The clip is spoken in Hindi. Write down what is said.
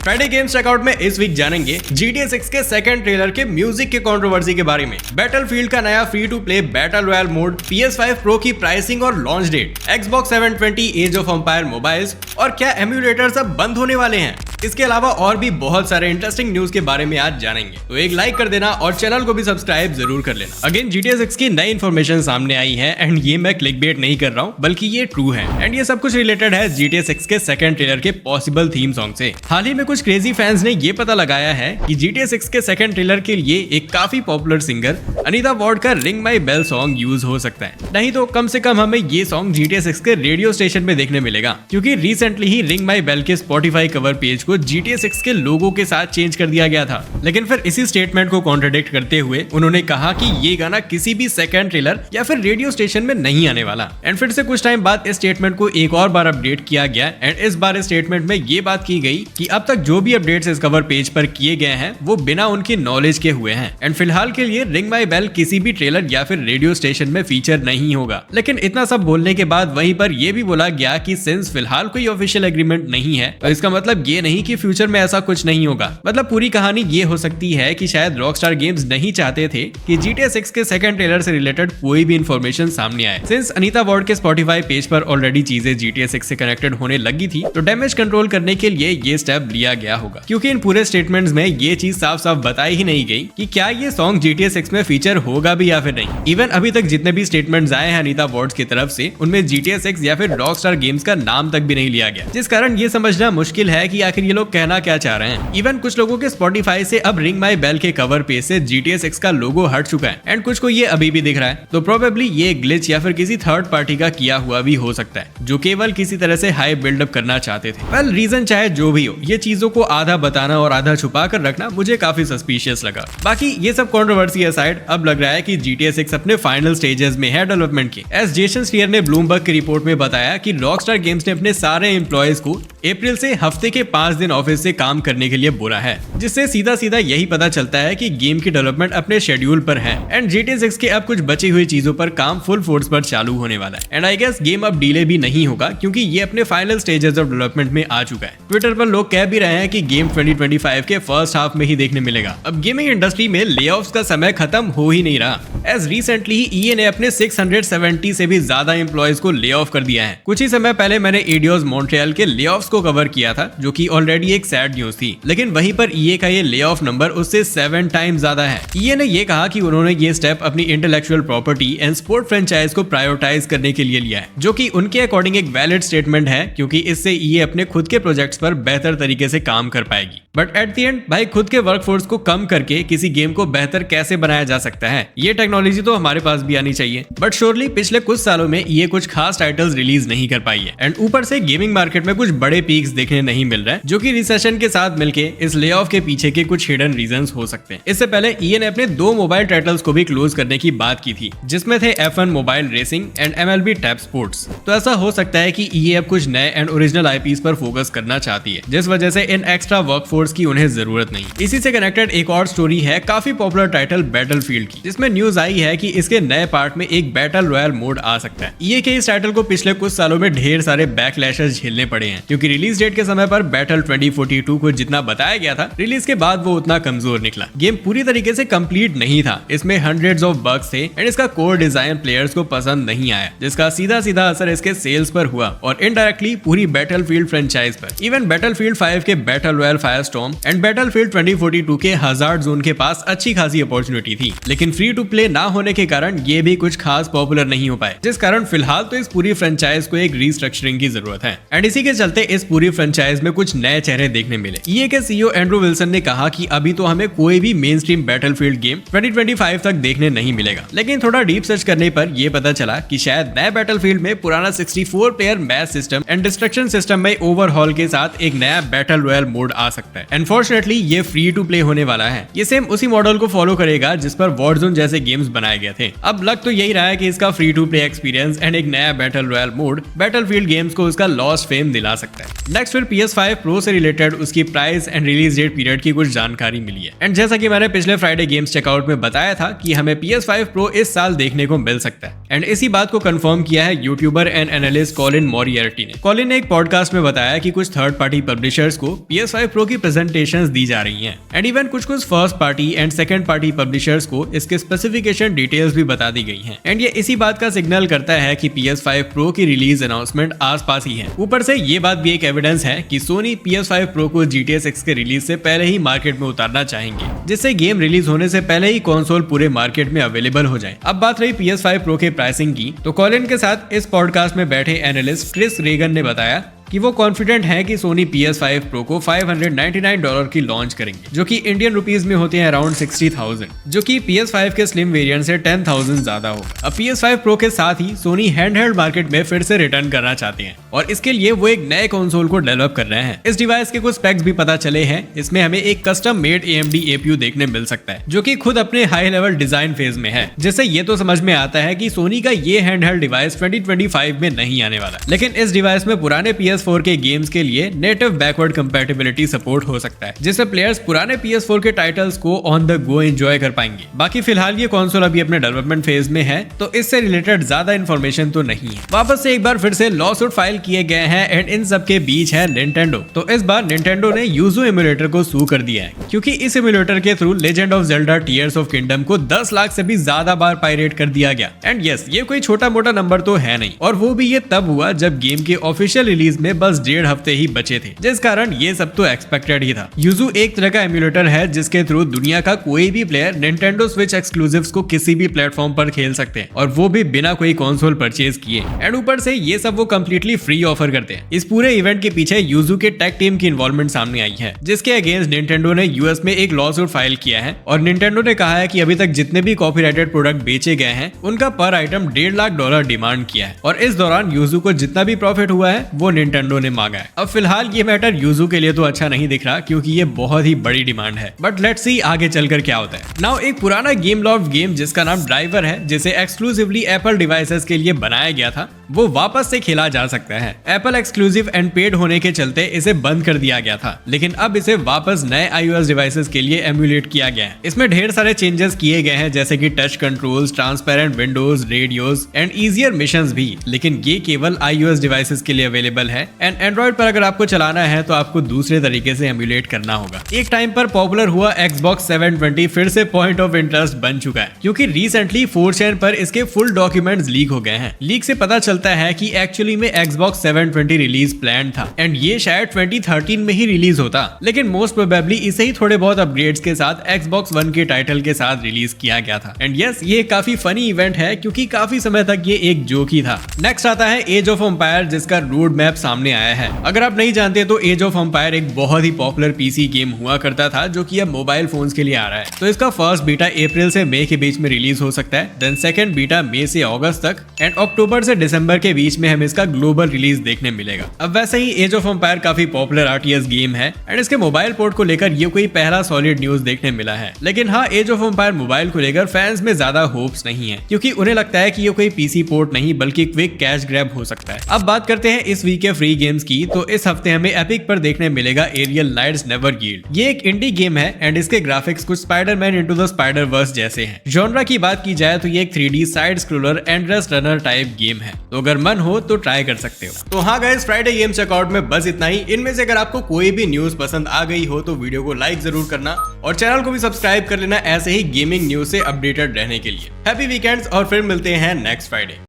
फ्राइडे गेम्स चेकआउट में इस वीक जानेंगे GTA 6 के सेकंड ट्रेलर के म्यूजिक के कंट्रोवर्सी के बारे में, बैटलफील्ड का नया free to play battle royale mode, PS5 Pro की प्राइसिंग और launch date, Xbox 720 age of empire mobiles और क्या एम्यूलेटर्स अब बंद होने वाले हैं। इसके अलावा और भी बहुत सारे इंटरेस्टिंग न्यूज के बारे में आज जानेंगे, तो एक लाइक कर देना और चैनल को भी सब्सक्राइब जरूर कर लेना। अगेन GTA 6 की नई इन्फॉर्मेशन सामने आई है एंड ये मैं क्लिकबेट नहीं कर रहा हूँ, बल्कि ये ट्रू है एंड ये सब कुछ रिलेटेड है GTA 6 के सेकंड ट्रेलर के पॉसिबल थीम सॉन्ग से। हाल ही में कुछ क्रेजी फैंस ने ये पता लगाया है कि GTA 6 के सेकंड ट्रेलर के लिए एक काफी पॉपुलर सिंगर अनीता वॉर्ड का रिंग माई बेल सॉन्ग यूज हो सकता है। नहीं तो कम से कम हमें ये सॉन्ग GTA 6 के रेडियो स्टेशन में देखने मिलेगा, क्योंकि रिसेंटली ही रिंग माई बेल के Spotify कवर पेज को GTA 6 के लोगो के साथ चेंज कर दिया गया था। लेकिन फिर इसी स्टेटमेंट को कॉन्ट्रडिक्ट करते हुए उन्होंने कहा कि ये गाना किसी भी सेकंड ट्रेलर या फिर रेडियो स्टेशन में नहीं आने वाला। एंड फिर से कुछ टाइम बाद इस स्टेटमेंट को एक और बार अपडेट किया गया एंड इस बार इस स्टेटमेंट में ये बात की गई कि अब तक जो भी अपडेट्स इस कवर पेज पर किए गए हैं वो बिना उनकी नॉलेज के हुए हैं एंड फिलहाल के लिए रिंग माई बेल किसी भी ट्रेलर या फिर रेडियो स्टेशन में फीचर नहीं होगा। लेकिन इतना सब बोलने के बाद वहीं पर यह भी बोला गया कि सिंस फिलहाल कोई ऑफिशियल एग्रीमेंट नहीं है तो इसका मतलब ये नहीं कि फ्यूचर में ऐसा कुछ नहीं होगा। मतलब पूरी कहानी ये हो सकती है कि शायद रॉकस्टार गेम्स नहीं चाहते थे कि GTA 6 के सेकंड ट्रेलर से रिलेटेड कोई भी इंफॉर्मेशन सामने आए। सिंस अनीता वॉर्ड के Spotify पेज पर ऑलरेडी चीजें GTA 6 से कनेक्टेड होने लगी थी, तो डैमेज कंट्रोल करने के लिए ये स्टेप लिया गया होगा, क्योंकि इन पूरे स्टेटमेंट्स में ये चीज साफ साफ बताई ही नहीं गई कि क्या ये सॉन्ग GTA 6 में फीचर होगा भी या फिर नहीं। इवन अभी तक जितने भी स्टेटमेंट्स आए हैं अनीता वॉर्ड की तरफ से, उनमें GTA 6 या फिर रॉकस्टार गेम्स का नाम तक भी नहीं लिया गया, जिस कारण ये समझना मुश्किल है कि आखिर ये लोग कहना क्या चाह रहे हैं। इवन कुछ लोगों के Spotify से अब रिंग माई बेल के कवर पेज से GTA 6 का लोगो हट चुका है एंड कुछ को ये अभी भी दिख रहा है, तो प्रोबेबली ये ग्लिच या फिर किसी थर्ड पार्टी का किया हुआ भी हो सकता है, जो केवल किसी तरह से हाई बिल्डअप करना चाहते थे। वेल रीजन चाहे जो भी हो, ये चीजों को आधा बताना और आधा छुपा कर रखना मुझे काफी सस्पिशियस लगा। बाकी ये सब कंट्रोवर्सी असाइड, अब लग रहा है कि GTA 6 अपने फाइनल स्टेजेस में है डेवलपमेंट के। एस जेसन स्टीयर ने ब्लूमबर्ग की रिपोर्ट में बताया कि रॉकस्टार गेम्स ने अपने सारे एम्प्लॉयज को अप्रैल से हफ्ते के 5 दिन ऑफिस से काम करने के लिए बोला है, जिससे सीधा सीधा यही पता चलता है कि गेम की डेवलपमेंट अपने शेड्यूल पर है एंड GTA 6 के अब कुछ बची हुई चीजों पर काम फुल फोर्स पर चालू होने वाला है। एंड आई गेस गेम अब डिले भी नहीं होगा, क्योंकि ये अपने फाइनल स्टेजेस ऑफ डेवलपमेंट में आ चुका है। ट्विटर पर लोग कह भी रहे हैं कि गेम 2025 के फर्स्ट हाफ में ही देखने मिलेगा। अब गेमिंग इंडस्ट्री में लेऑफ्स का समय खत्म हो ही नहीं रहा, एज रिसेंटली ही EA ने अपने 670 से भी ज्यादा एम्प्लॉयज को ले ऑफ कर दिया है। कुछ ही समय पहले मैंने एडियोस मॉन्ट्रियल के लेऑफ्स को कवर किया था, जो कि ऑलरेडी एक सैड न्यूज थी, लेकिन वहीं पर EA का ये ले ऑफ नंबर उससे 7 टाइम्स ज्यादा है। EA ने ये कहा कि उन्होंने ये स्टेप अपनी intellectual property and sport franchise को प्रायोरिटाइज करने के लिए लिया है, जो कि उनके अकॉर्डिंग एक वैलिड स्टेटमेंट है, क्योंकि इससे EA अपने खुद के प्रोजेक्ट्स पर बेहतर तरीके से काम कर पाएगी। बट एट द एंड भाई, खुद के वर्कफोर्स को कम करके किसी गेम को बेहतर कैसे बनाया जा सकता है, ये टेक्नोलॉजी तो हमारे पास भी आनी चाहिए। बट श्योरली पिछले कुछ सालों में EA कुछ खास टाइटल्स रिलीज नहीं कर पाई है एंड ऊपर से गेमिंग मार्केट में कुछ बड़े पीक्स देखने नहीं मिल रहे हैं, जो कि रिसेशन के साथ मिलके इस ले ऑफ के पीछे के कुछ हिडन रीजंस हो सकते हैं। इससे पहले EA ने अपने 2 मोबाइल टाइटल्स को भी क्लोज करने की बात की थी, जिसमें थे F1 mobile racing and MLB tap sports. तो ऐसा हो सकता है कि EA अब कुछ नए एंड ओरिजिनल IPs पर फोकस करना चाहती है, जिस वजह से इन एक्स्ट्रा वर्कफोर्स की उन्हें जरूरत नहीं। इसी से कनेक्टेड एक और स्टोरी है काफी पॉपुलर टाइटल बैटलफील्ड की, जिसमें न्यूज आई है कि इसके नए पार्ट में एक बैटल रॉयल मोड आ सकता है। EA के इस टाइटल को पिछले कुछ सालों में ढेर सारे बैकलैशेस झेलने पड़े हैं, क्योंकि रिलीज डेट के समय पर बैटल 2042 को जितना बताया गया था, रिलीज के बाद वो उतना कमजोर निकला। गेम पूरी तरीके से कंप्लीट नहीं था, इसमें हंड्रेड्स ऑफ बग्स थे एंड इसका कोर डिजाइन प्लेयर्स को पसंद नहीं आया, जिसका सीधा सीधा असर इसके सेल्स पर हुआ और इनडायरेक्टली पूरी बैटलफील्ड फ्रेंचाइज पर। इवन बैटलफील्ड 5 के बैटल रॉयल फायरस्टॉर्म एंड बैटलफील्ड 2042 के हजार्ड जोन के पास अच्छी खासी अपॉर्चुनिटी थी, लेकिन फ्री टू प्ले ना होने के कारण ये भी कुछ खास पॉपुलर नहीं हो पाए, जिस कारण फिलहाल तो इस पूरी फ्रेंचाइज को एक रीस्ट्रक्चरिंग की जरूरत है। एंड इसी के चलते इस पूरी फ्रेंचाइज में कुछ नए चेहरे देखने मिले। EA के CEO एंड्रू विल्सन ने कहा कि अभी तो हमें कोई भी मेन स्ट्रीम बैटलफील्ड गेम 2025 तक देखने नहीं मिलेगा, लेकिन थोड़ा डीप सर्च करने पर यह पता चला कि शायद नए बैटलफील्ड में पुराना 64 player match system and destruction system में ओवरहॉल के साथ एक नया बैटल रॉयल मोड आ सकता है। अनफॉर्चुनेटली ये फ्री टू प्ले होने वाला है। ये सेम उसी मॉडल को फॉलो करेगा जिस पर वॉरजोन जैसे गेम्स बनाए गए थे। अब लग तो यही रहा है कि इसका free to play experience and एक नया battle royale mode Battlefield games को उसका लॉस्ट फेम दिला सकता है। नेक्स्ट फिर PS5 Pro प्रो से रिलेटेड उसकी price and release date period की कुछ जानकारी मिली है। एंड जैसा कि मैंने पिछले फ्राइडे गेम्स चेकआउट में बताया था कि हमें PS5 Pro इस साल देखने को मिल सकता है। एंड इसी बात को कंफर्म किया है यूट्यूबर एंड एनालिस्ट कॉलिन मॉरियर्टी ने। कॉलिन ने एक पॉडकास्ट में बताया कि कुछ थर्ड पार्टी पब्लिशर्स को PS5 Pro की प्रेजेंटेशंस दी जा रही हैं। एंड इवन कुछ first party and second party publishers को इसके स्पेसिफिकेशन डिटेल्स भी बता दी गई हैं। एंड ये इसी बात का सिग्नल करता है कि PS5 Pro की रिलीज अनाउंसमेंट आसपास ही है। ऊपर से ये बात भी एक एविडेंस है कि सोनी PS5 Pro को GTA 6 के रिलीज से पहले ही मार्केट में उतारना चाहेंगे, जिससे गेम रिलीज होने से पहले ही कंसोल पूरे मार्केट में अवेलेबल हो जाए। अब बात रही PS5 Pro के प्राइसिंग की, तो कॉलिन के साथ इस पॉडकास्ट में बैठे एनालिस्ट क्रिस रेगन ने बताया कि वो कॉन्फिडेंट है कि सोनी PS5 Pro को $599 की लॉन्च करेंगे, जो कि इंडियन रुपीस में होते हैं अराउंड 60,000, जो कि PS5 के स्लिम वेरिएंट से 10,000 ज्यादा होगा। अब PS5 Pro के साथ ही सोनी हैंडहेल्ड मार्केट में फिर से रिटर्न करना चाहते हैं और इसके लिए वो एक नए कंसोल को डेवलप कर रहे हैं। इस डिवाइस के कुछ स्पेक्स भी पता चले हैं। इसमें हमें एक कस्टम मेड AMD APU देखने मिल सकता है, जो कि खुद अपने हाई लेवल डिजाइन फेज में है, जिससे ये तो समझ में आता है कि सोनी का ये हैंडहेल्ड डिवाइस 2025 में नहीं आने वाला। लेकिन इस डिवाइस में पुराने PS4 के गेम्स के लिए नेटिव बैकवर्ड कंपैटिबिलिटी सपोर्ट हो सकता है, जिससे प्लेयर्स पुराने PS4 के टाइटल्स को ऑन द गो एंजॉय कर पाएंगे। बाकी फिलहाल ये कंसोल अभी अपने डेवलपमेंट फेज में है, तो इससे रिलेटेड ज्यादा इन्फॉर्मेशन तो नहीं है। वापस से एक बार फिर से लॉ सूट फाइल किए गए हैं एंड इन सब के बीच है निंटेंडो। तो इस बार निंटेंडो ने यूजो एमुलेटर को सू कर दिया है, क्योंकि इस एमुलेटर के through legend of Zelda tears of kingdom को 10 लाख से भी ज्यादा बार पायरेट कर दिया गया। एंड यस, ये कोई छोटा मोटा नंबर तो है नहीं, और वो भी ये तब हुआ जब गेम के ऑफिशियल रिलीज में बस 1.5 हफ्ते ही बचे थे, जिस कारण ये सब तो एक्सपेक्टेड ही था। यूजू एक तरह का एमुलेटर है जिसके थ्रू दुनिया का कोई भी प्लेयर निंटेंडो स्विच एक्सक्लूसिव्स को किसी भी प्लेटफॉर्म पर खेल सकते हैं, और वो भी बिना कोई कंसोल परचेज किए। एंड ऊपर से ये सब वो कंप्लीटली फ्री ऑफर करते हैं। इस पूरे इवेंट के पीछे यूजू के टेक टीम की इन्वॉल्वमेंट सामने आई है, जिसके अगेंस्ट निंटेंडो ने यूएस में एक लॉ सूट फाइल किया है। और निंटेंडो ने कहा है कि अभी तक जितने भी कॉपीराइटेड प्रोडक्ट बेचे गए हैं उनका पर आइटम $1.5 लाख डिमांड किया है, और इस दौरान यूजू को जितना भी प्रॉफिट हुआ है वो निंटेंडो ने मांगा है। अब फिलहाल ये मैटर यूजू के लिए तो अच्छा नहीं दिख रहा, क्योंकि ये बहुत ही बड़ी डिमांड है। बट लेट्स सी आगे चलकर क्या होता है। नाउ एक पुराना गेम लॉफ्ट गेम जिसका नाम ड्राइवर है, जिसे एक्सक्लूसिवली एप्पल डिवाइसेस के लिए बनाया गया था, वो वापस से खेला जा सकता है। एप्पल एक्सक्लूसिव एंड पेड होने के चलते इसे बंद कर दिया गया था, लेकिन अब इसे वापस नए iOS डिवाइसेस के लिए एम्यूलेट किया गया है। इसमें ढेर सारे चेंजेस किए गए हैं, जैसे कि touch controls, transparent Windows, radios and easier missions भी, लेकिन ये केवल iOS डिवाइसेस के लिए अवेलेबल है। एंड एंड्रॉइड पर अगर आपको चलाना है तो आपको दूसरे तरीके से एम्यूलेट करना होगा। एक टाइम पर पॉपुलर हुआ Xbox 720 फिर से पॉइंट ऑफ इंटरेस्ट बन चुका है, क्योंकि रिसेंटली 4chan पर इसके फुल डॉक्यूमेंट्स लीक हो गए हैं। लीक से पता चलता है कि एक्चुअली में Xbox 720 रिलीज प्लान था, एंड ये शायद 2013 में ही रिलीज होता, लेकिन मोस्ट प्रोबेबली इसे ही थोड़े बहुत अपग्रेड्स के साथ Xbox One के टाइटल के साथ रिलीज किया गया था। एंड यस, ये काफी फनी इवेंट है, क्योंकि काफी समय तक ये एक जोक ही था। नेक्स्ट आता है एज ऑफ एम्पायर, जिसका रोड मैप सामने आया है। अगर आप नहीं जानते तो एज ऑफ एम्पायर एक बहुत ही पॉपुलर पीसी गेम हुआ करता था, जो कि अब मोबाइल फोन्स के लिए आ रहा है। तो इसका फर्स्ट बीटा अप्रैल से मई के बीच में रिलीज हो सकता है, देन सेकंड बीटा मई से अगस्त तक, एंड अक्टूबर से दिसंबर के बीच में हमें इसका ग्लोबल रिलीज देखने मिलेगा। अब वैसे ही एज ऑफ एम्पायर काफी पॉपुलर RTS गेम है, एंड इसके मोबाइल पोर्ट को लेकर ये कोई पहला सॉलिड न्यूज देखने मिला है। लेकिन हाँ, एज ऑफ एम्पायर मोबाइल को लेकर फैंस में ज्यादा होप्स नहीं है, क्योंकि उन्हें लगता है कि ये कोई पीसी पोर्ट नहीं बल्कि क्विक कैश ग्रैब हो सकता है। अब बात करते हैं इस वीक के फ्री गेम्स की, तो इस हफ्ते हमें एपिक पर देखने मिलेगा एरियल नाइट्स नेवर यील्ड। ये एक इंडी गेम है, एंड इसके ग्राफिक्स कुछ Spider Man into the spider verse जैसे हैं। जॉनरा की बात की जाए तो ये एक 3D side scroller endless runner type game है, तो अगर मन हो तो ट्राई कर सकते हो। तो हाँ गाइस, फ्राइडे गेम चेकआउट में बस इतना ही। इनमें से अगर आपको कोई भी न्यूज पसंद आ गई हो तो वीडियो को लाइक जरूर करना, और चैनल को भी सब्सक्राइब कर लेना ऐसे ही गेमिंग न्यूज से अपडेटेड रहने के लिए। हैप्पी वीकेंड्स, और फिर मिलते हैं नेक्स्ट फ्राइडे।